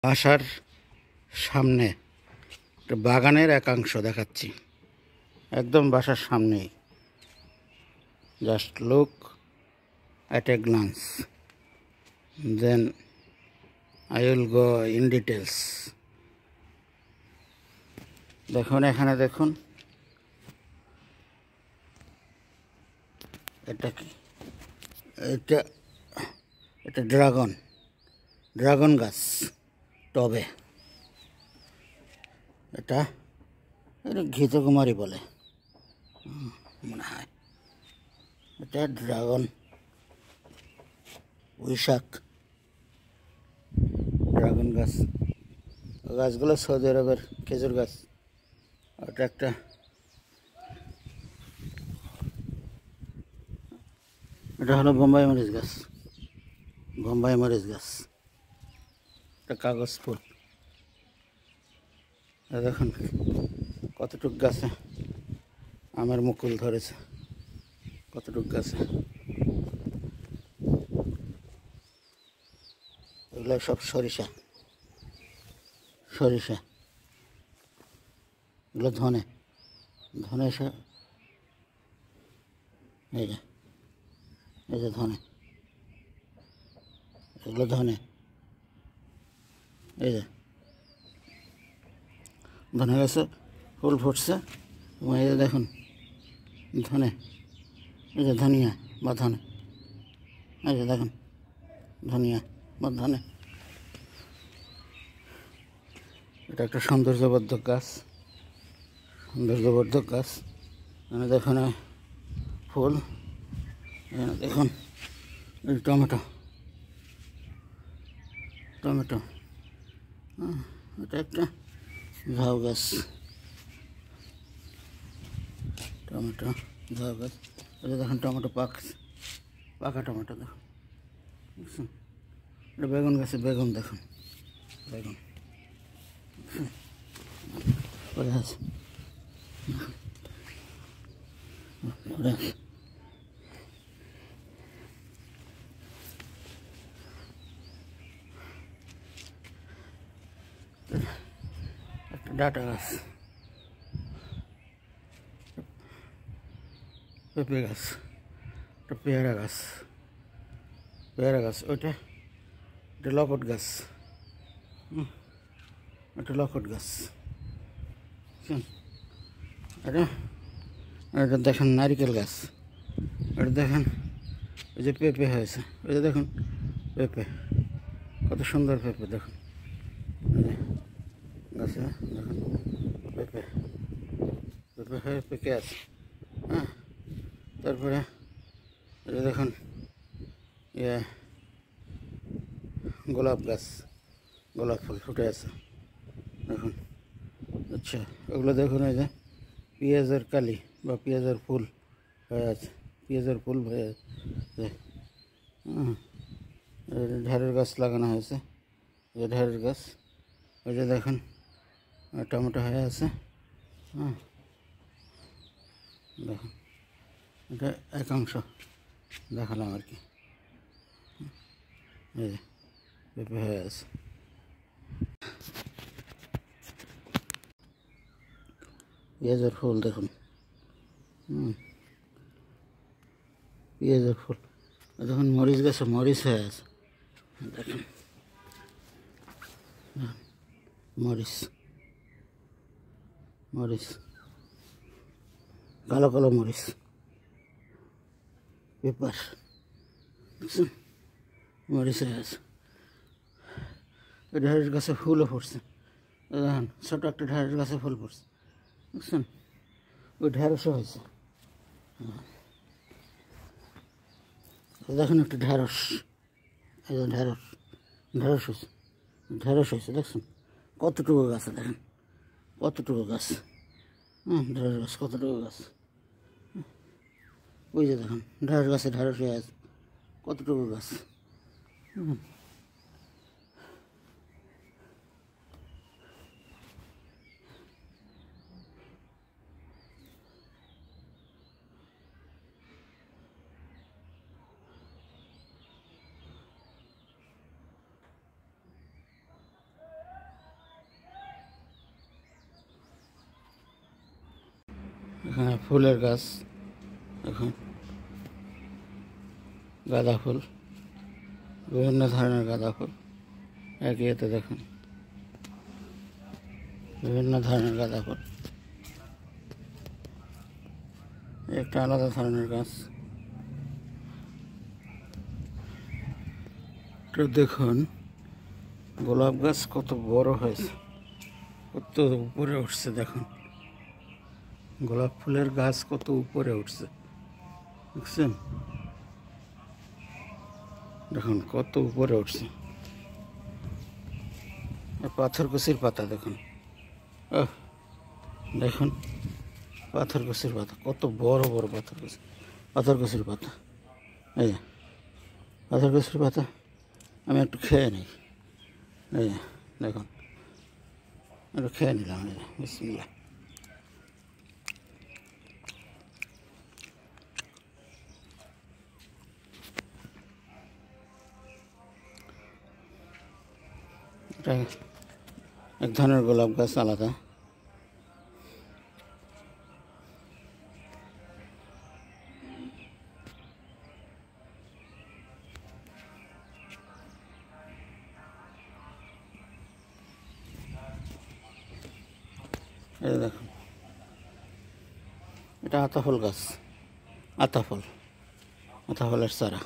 বাসার সামনে একটা বাগানের একাংশ দেখাচ্ছি, একদম বাসার সামনেই। Just look at a glance, then I will go in details. দেখুন, এখানে দেখুন, এটা কি? এটা এটা ড্রাগন গাছ টবে। এটা ঘৃতকুমারী বলে মনে হয়। এটা ড্রাগন উইশাক ড্রাগন গাছ। গাছগুলো সৌদি আরবের খেজুর গাছ। ওটা একটা এটা হলো বোম্বাই মরিচ গাছ। এটা কাগজ ফুল। দেখুন কতটুক গাছে আমের মুকুল ধরেছে, কতটুক গাছে। এগুলো সব সরিষা, এগুলো ধনে এই যে ধনে, এগুলো ধনে, এই যে ধনে গাছে ফুল ফুটছে। এবং এই যে দেখুন ধনে, এই যে ধনিয়া বা ধনে, এই যে দেখুন ধনিয়া বা ধনে। এটা একটা সৌন্দর্যবর্ধক গাছ, এখানে দেখুন ফুল, এখানে দেখুন টমেটো। এটা একটা ঝাউ গাছ, ঝাউ গাছ। এটা দেখুন টমেটো পাকা টমেটো দেখুন, বুঝছেন? এটা বেগুন গাছে বেগুন, দেখুন বেগুন পরে আছে। একটা ডাটা গাছ, পেঁপে গাছ, একটা পেয়ারা গাছ। ওইটা এটা লকট গাছ, এটা দেখেন নারিকেল গাছ। এটা দেখেন ওই যে পেঁপে হয়েছে, ওই যে দেখুন পেঁপে, কত সুন্দর পেঁপে দেখুন গাছে। দেখুন পেঁপে হয়ে পেকে আছে। হ্যাঁ, তারপরে এটা দেখুন গোলাপ গাছ, গোলাপ ফুল ফুটে আছে দেখুন। আচ্ছা, ওগুলো দেখুন এই যে পেঁয়াজের কালি বা পেঁয়াজের ফুল হয়ে আছে, ঢেঁড়স গাছ লাগানো হয়েছে, যে ঢেঁড়স গাছ। ওই যে দেখুন টমেটো হয়ে আছে। হ্যাঁ, দেখুন এটা একাংশ দেখালাম আর কি। এই যে পেঁপে হয়ে আছে। পেঁয়াজের ফুল দেখুন, পেঁয়াজের ফুল। দেখুন মরিচ গাছে মরিচ হয়ে আছে, দেখুন মরিচ, কালো মরিচ, পেপার, দেখছেন মরিচ হয়ে আছে। ঢেঁড়স গাছে ফুলও ফুটছে, দেখুন ছোটো একটা ঢেঁড়স গাছে ফুল ফুটছে, বুঝছেন? ওই ঢেঁড়সও হয়েছে। দেখুন একটা ঢেঁড়স, এই যে ঢেঁড়স হয়েছে দেখছেন কতটুকু গাছে, দেখেন কতটুকু গাছ। ঢেঁড়স গাছ কতটুকু গাছ, ওই যে দেখুন ঢেঁড়স গাছে ঢেঁড়স হয়ে আছে, কতটুকু গাছ। এখানে ফুলের গাছ, এখন গাঁদা ফুল, বিভিন্ন ধরনের গাঁদা ফুল একই এতে দেখুন, বিভিন্ন ধরনের গাঁদা ফুল, একটা আলাদা ধরনের গাছ। তো দেখুন গোলাপ গাছ কত বড় হয়েছে, কত উপরে উঠছে, দেখুন গোলাপ ফুলের গাছ কত উপরে উঠছে, দেখছেন? দেখুন কত উপরে উঠছে। পাথরকুচির পাতা দেখুন, দেখুন পাথরকুচির পাতা, কত বড় বড় পাথরকুচির পাতা। এই যে পাথরকুচির পাতা, আমি একটু খেয়ে নিই। এই যে দেখুন, একটু খেয়ে নিলাম। এই যে বিসমিল্লাহ। এটা এক ধরনের গোলাপ গাছ, আলাদা। এই দেখুন, এটা আতাফল গাছ, আতাফলের চারা।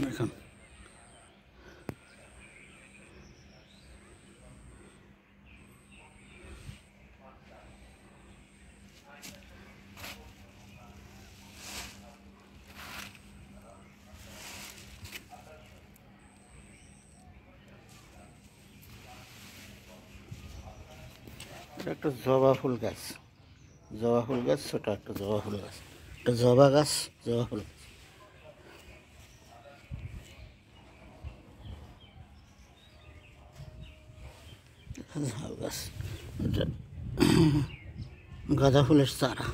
দেখুন এটা একটা জবা ফুল গাছ, ছোট একটা জবা ফুল গাছ, এটা জবা গাছ, জবা ফুল গাছ। ঝাউ গাছ, এটা গাঁদা ফুলের চারা।